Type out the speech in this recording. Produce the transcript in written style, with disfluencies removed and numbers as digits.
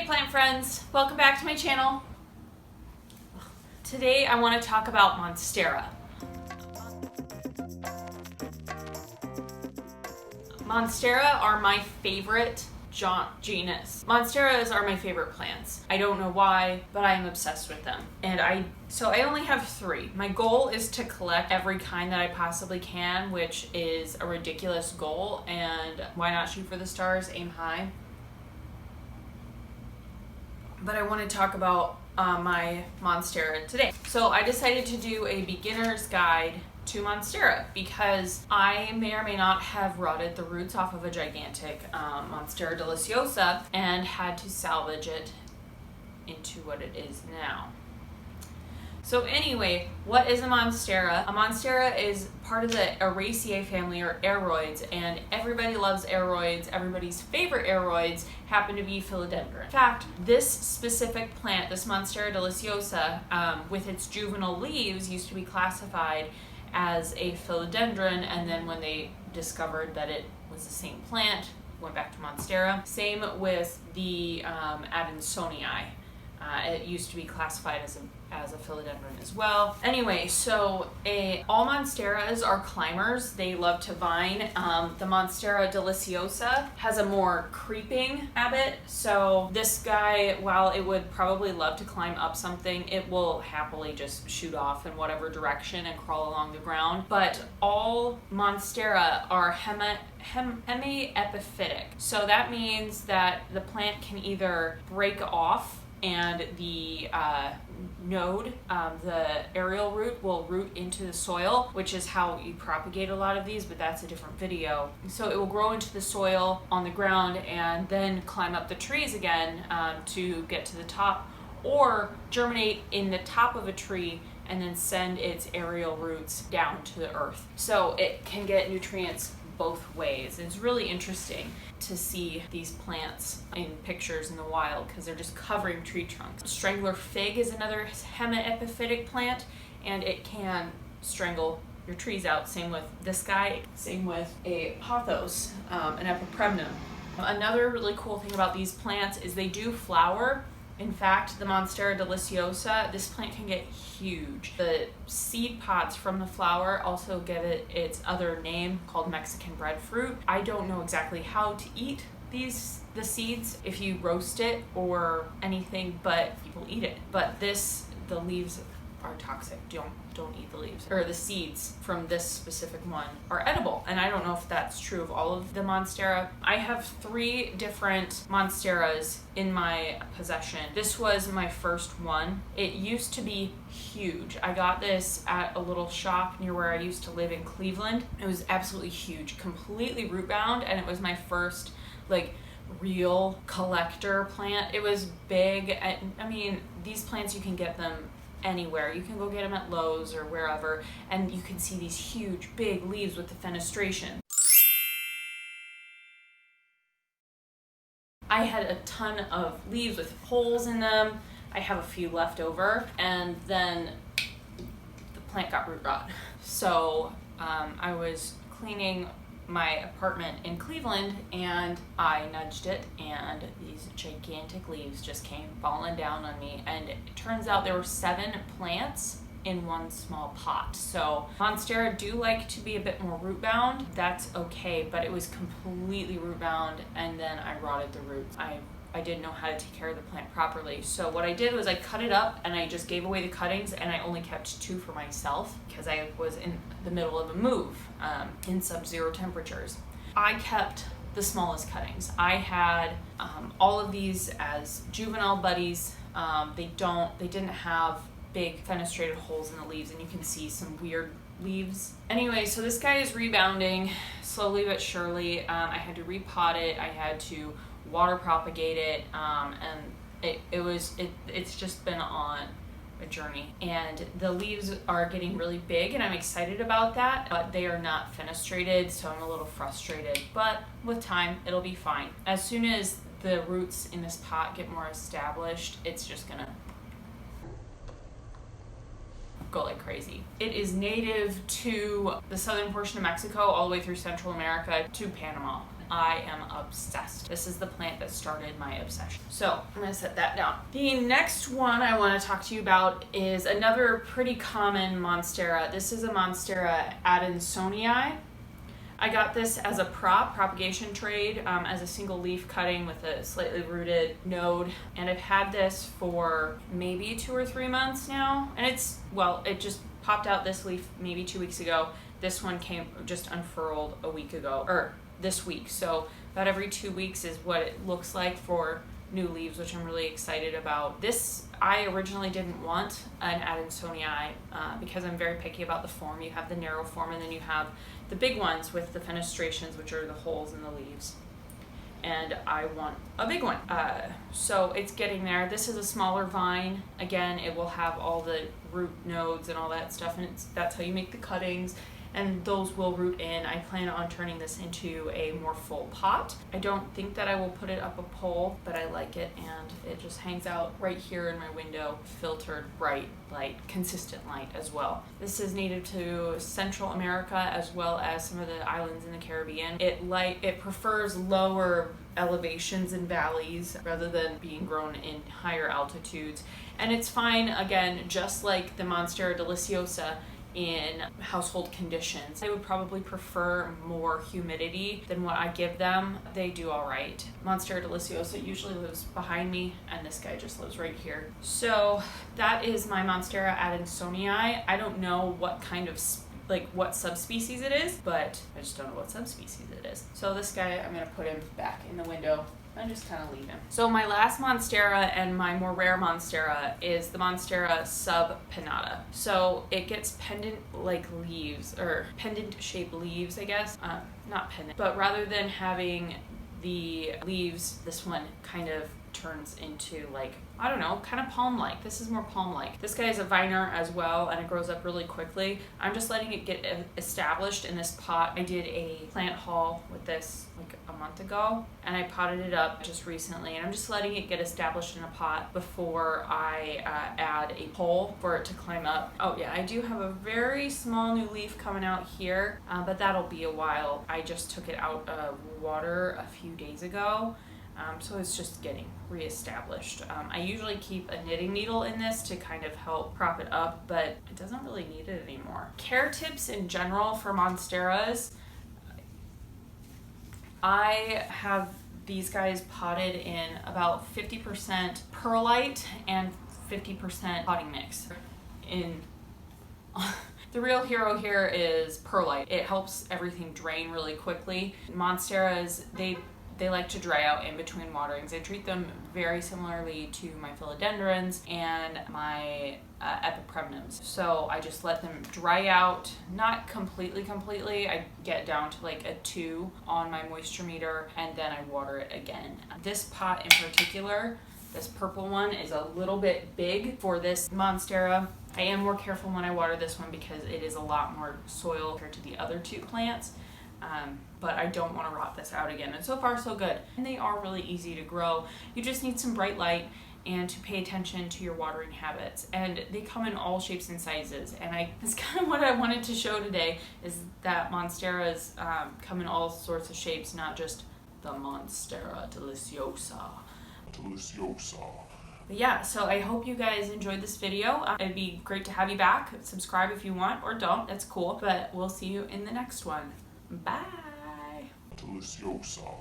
Hey plant friends, welcome back to my channel. Today I want to talk about Monstera. Monstera are my favorite genus. Monsteras are my favorite plants. I don't know why, but I am obsessed with them. And so I only have 3. My goal is to collect every kind that I possibly can, which is a ridiculous goal, and why not shoot for the stars, aim high. But I want to talk about my Monstera today. So I decided to do a beginner's guide to Monstera because I may or may not have rotted the roots off of a gigantic Monstera Deliciosa and had to salvage it into what it is now. So anyway, what is a Monstera? A Monstera is part of the Araceae family, or aroids, and everybody loves aroids. Everybody's favorite aroids happen to be philodendron. In fact, this specific plant, this Monstera Deliciosa, with its juvenile leaves, used to be classified as a philodendron, and then when they discovered that it was the same plant, went back to Monstera. Same with the Adansonii. It used to be classified as a philodendron as well. Anyway, so all Monsteras are climbers. They love to vine. The Monstera Deliciosa has a more creeping habit. So this guy, while it would probably love to climb up something, it will happily just shoot off in whatever direction and crawl along the ground. But all Monstera are hemiepiphytic. So that means that the plant can either break off and the node, the aerial root, will root into the soil, which is how you propagate a lot of these, but that's a different video. So it will grow into the soil on the ground and then climb up the trees again to get to the top, or germinate in the top of a tree and then send its aerial roots down to the earth. So it can get nutrients both ways. It's really interesting to see these plants in pictures in the wild because they're just covering tree trunks. Strangler fig is another hemiepiphytic plant, and it can strangle your trees out. Same with this guy. Same with a pothos, an epipremnum. Another really cool thing about these plants is they do flower. In fact, the Monstera Deliciosa, this plant can get huge. The seed pods from the flower also get its other name called Mexican breadfruit. I don't know exactly how to eat the seeds, if you roast it or anything, but people eat it. But the leaves are toxic. Don't eat the leaves. Or the seeds from this specific one are edible. And I don't know if that's true of all of the Monstera. I have 3 different Monsteras in my possession. This was my first one. It used to be huge. I got this at a little shop near where I used to live in Cleveland. It was absolutely huge, completely root bound, and it was my first real collector plant. It was big. I mean, these plants, you can get them anywhere. You can go get them at Lowe's or wherever, and you can see these huge big leaves with the fenestration. I had a ton of leaves with holes in them. I have a few left over, and then the plant got root rot. So I was cleaning my apartment in Cleveland, and I nudged it, and these gigantic leaves just came falling down on me, and it turns out there were 7 plants in one small pot. So Monstera do like to be a bit more root bound. That's okay, but it was completely root bound, and then I rotted the roots. I didn't know how to take care of the plant properly. So what I did was I cut it up and I just gave away the cuttings, and I only kept 2 for myself because I was in the middle of a move in sub-zero temperatures. I kept the smallest cuttings. I had all of these as juvenile buddies. They didn't have big fenestrated holes in the leaves, and you can see some weird leaves. Anyway, so this guy is rebounding slowly but surely. I had to repot it. I had to water propagate it, and it's just been on a journey, and the leaves are getting really big, and I'm excited about that, but they are not fenestrated, so I'm a little frustrated, but with time it'll be fine. As soon as the roots in this pot get more established, it's just gonna go like crazy. It is native to the southern portion of Mexico all the way through Central America to Panama. I am obsessed. This is the plant that started my obsession. So I'm gonna set that down. The next one I want to talk to you about is another pretty common Monstera. This is a Monstera Adansonii. I got this as a propagation trade, as a single leaf cutting with a slightly rooted node, and I've had this for maybe 2 or 3 months now, and it just popped out this leaf maybe 2 weeks ago. This one just unfurled a week ago, or this week, so about every 2 weeks is what it looks like for new leaves, which I'm really excited about. This, I originally didn't want an Adansonii because I'm very picky about the form. You have the narrow form, and then you have the big ones with the fenestrations, which are the holes in the leaves. And I want a big one. So it's getting there. This is a smaller vine. Again, it will have all the root nodes and all that stuff, and that's how you make the cuttings. And those will root in. I plan on turning this into a more full pot. I don't think that I will put it up a pole, but I like it, and it just hangs out right here in my window, filtered bright light, consistent light as well. This is native to Central America as well as some of the islands in the Caribbean. It prefers lower elevations and valleys rather than being grown in higher altitudes. And it's fine, again, just like the Monstera Deliciosa, in household conditions. I would probably prefer more humidity than what I give them. They do all right. Monstera Deliciosa usually lives behind me, and this guy just lives right here. So that is my Monstera Adansonii. I don't know what kind of what subspecies it is, but I just don't know what subspecies it is. So this guy, I'm gonna put him back in the window and just kind of leave him. So my last Monstera and my more rare Monstera is the Monstera SUBPINNATA. So it gets pendant like leaves, or pendant shaped leaves, I guess. Not pendant, but rather than having the leaves, this one kind of turns into like, I don't know, kind of palm-like. This is more palm-like. This guy is a viner as well, and it grows up really quickly. I'm just letting it get established in this pot. I did a plant haul with this like a month ago, and I potted it up just recently, and I'm just letting it get established in a pot before I add a pole for it to climb up. Oh yeah, I do have a very small new leaf coming out here, but that'll be a while. I just took it out of water a few days ago. So it's just getting reestablished. I usually keep a knitting needle in this to kind of help prop it up, but it doesn't really need it anymore. Care tips in general for Monsteras. I have these guys potted in about 50% perlite and 50% potting mix. The real hero here is perlite. It helps everything drain really quickly. Monsteras, they like to dry out in between waterings. I treat them very similarly to my philodendrons and my epipremnums. So I just let them dry out, not completely. I get down to like a 2 on my moisture meter, and then I water it again. This pot in particular, this purple one, is a little bit big for this Monstera. I am more careful when I water this one because it is a lot more soil compared to the other 2 plants. But I don't want to rot this out again. And so far so good. And they are really easy to grow. You just need some bright light and to pay attention to your watering habits. And they come in all shapes and sizes. And that's kind of what I wanted to show today, is that Monsteras come in all sorts of shapes, not just the Monstera Deliciosa. But yeah, so I hope you guys enjoyed this video. It'd be great to have you back. Subscribe if you want, or don't, that's cool. But we'll see you in the next one. Bye. Deliciosa.